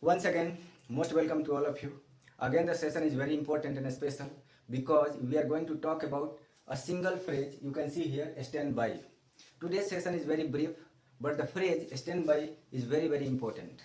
Once again, most welcome to all of you. Again, the session is very important and special because we are going to talk about a single phrase. You can see here, stand by. Today's session is very brief, but the phrase stand by is very important.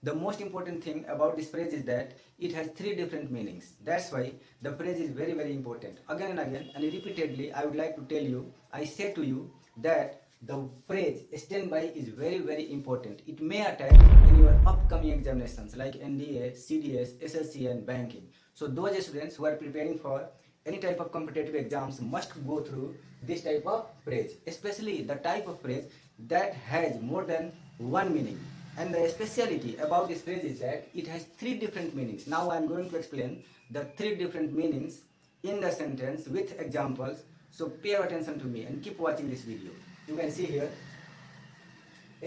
The most important thing about this phrase is that it has three different meanings. That's why the phrase is very important. Again and again and repeatedly, I would like to tell you, I say to you that the phrase stand by is very important. It may attack in your upcoming examinations like NDA, CDS, SSC and banking. So those students who are preparing for any type of competitive exams must go through this type of phrase, especially the type of phrase that has more than one meaning. And the speciality about this phrase is that it has three different meanings. Now I am going to explain the three different meanings in the sentence with examples. So pay attention to me and keep watching this video. You can see here,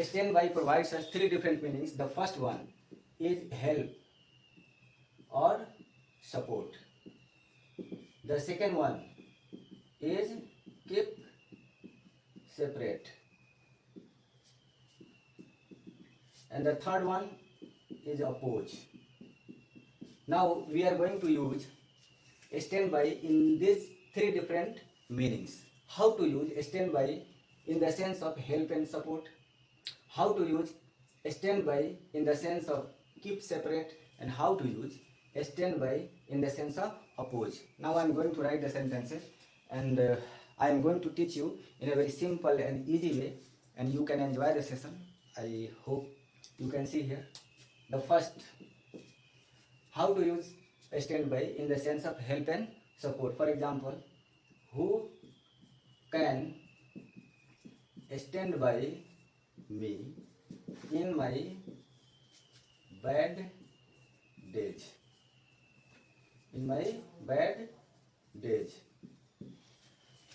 stand by provides us three different meanings. The first one is help or support. The second one is keep separate. And the third one is oppose. Now we are going to use stand by in these three different meanings. How to use stand by in the sense of help and support, how to use stand by in the sense of keep separate, and how to use stand by in the sense of oppose. Now I am going to write the sentences and I am going to teach you in a very simple and easy way, and you can enjoy the session. I hope you can see here. The first, how to use stand by in the sense of help and support. For example, who can stand by me in my bad days. In my bad days.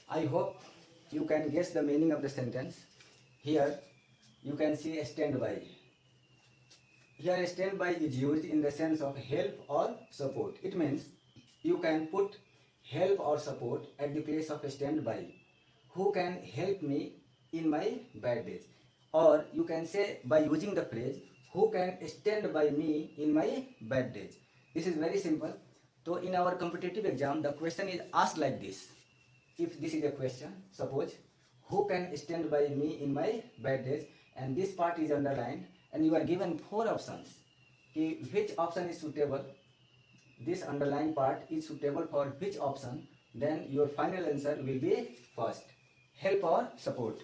I hope you can guess the meaning of the sentence. Here you can see stand by. Here stand by is used in the sense of help or support. It means you can put help or support at the place of stand by. Who can help me in my bad days? Or you can say by using the phrase, who can stand by me in my bad days? This is very simple. So in our competitive exam, the question is asked like this. If this is a question, suppose, who can stand by me in my bad days? And this part is underlined and you are given four options. Which option is suitable? This underlined part is suitable for which option? Then your final answer will be first, help or support.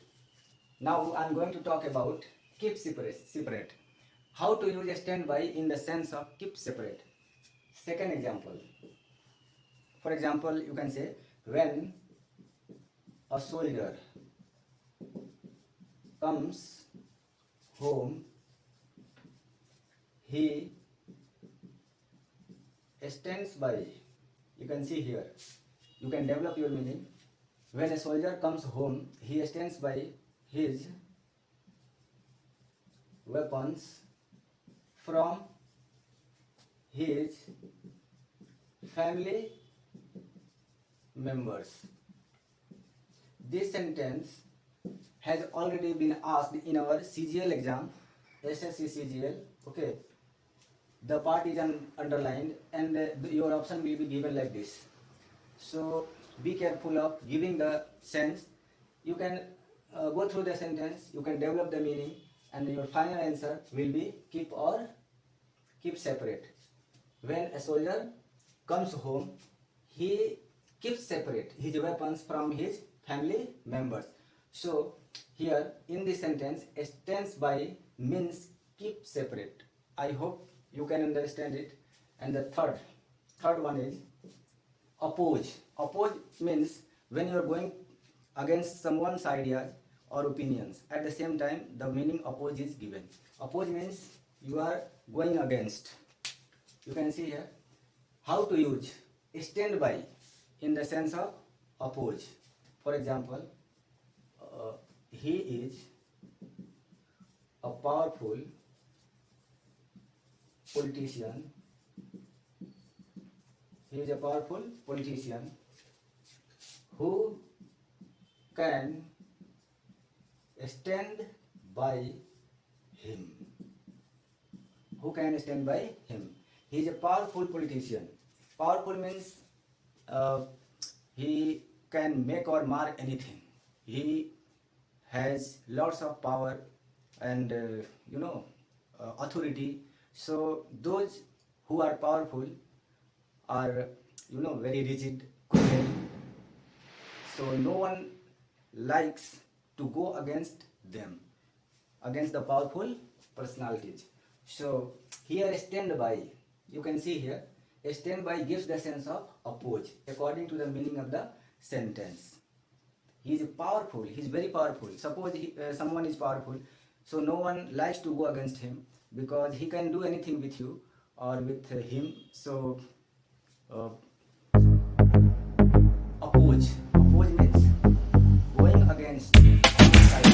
Now I am going to talk about keep separate. How to use stand by in the sense of keep separate. Second example. For example, you can say, when a soldier comes home, he stands by. You can see here. You can develop your meaning. When a soldier comes home, he stands by his weapons from his family members. This sentence has already been asked in our CGL exam, SSC CGL. Okay, the part is underlined and your option will be given like this. So be careful of giving the sense. You can go through the sentence, you can develop the meaning, and your final answer will be keep or keep separate. When a soldier comes home, he keeps separate his weapons from his family members. So here in this sentence, stands by means keep separate. I hope you can understand it. And the third one is oppose. Oppose means when you are going against someone's ideas or opinions. At the same time, the meaning oppose is given. Oppose means you are going against. You can see here how to use stand by in the sense of oppose. For example, he is a powerful politician. He is a powerful politician who can stand by him. who can stand by him. He is a powerful politician. Powerful means he can make or mar anything. He has lots of power and authority. So those who are powerful are very rigid, cruel. So no one likes to go against them, against the powerful personalities. So here stand by, you can see here, stand by gives the sense of oppose according to the meaning of the sentence. He is powerful, he is very powerful. Suppose someone is powerful, so no one likes to go against him because he can do anything with you or with him. So oppose means going against outside.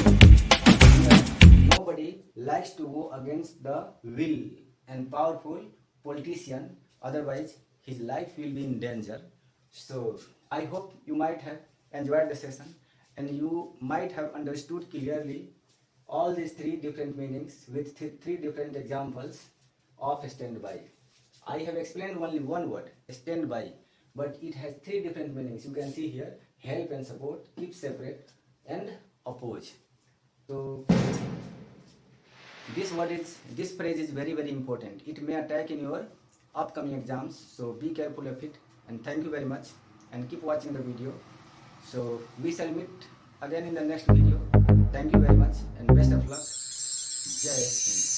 Nobody likes to go against the will and powerful politician, otherwise his life will be in danger. So I hope you might have enjoyed the session and you might have understood clearly all these three different meanings with three different examples of standby. I have explained only one word, standby, but it has three different meanings. You can see here, help and support, keep separate, and oppose. So this phrase is very, very important. It may attack in your upcoming exams, so be careful of it. And thank you very much, and keep watching the video. So we shall meet again in the next video. Thank you very much and best of luck. Jai Hind.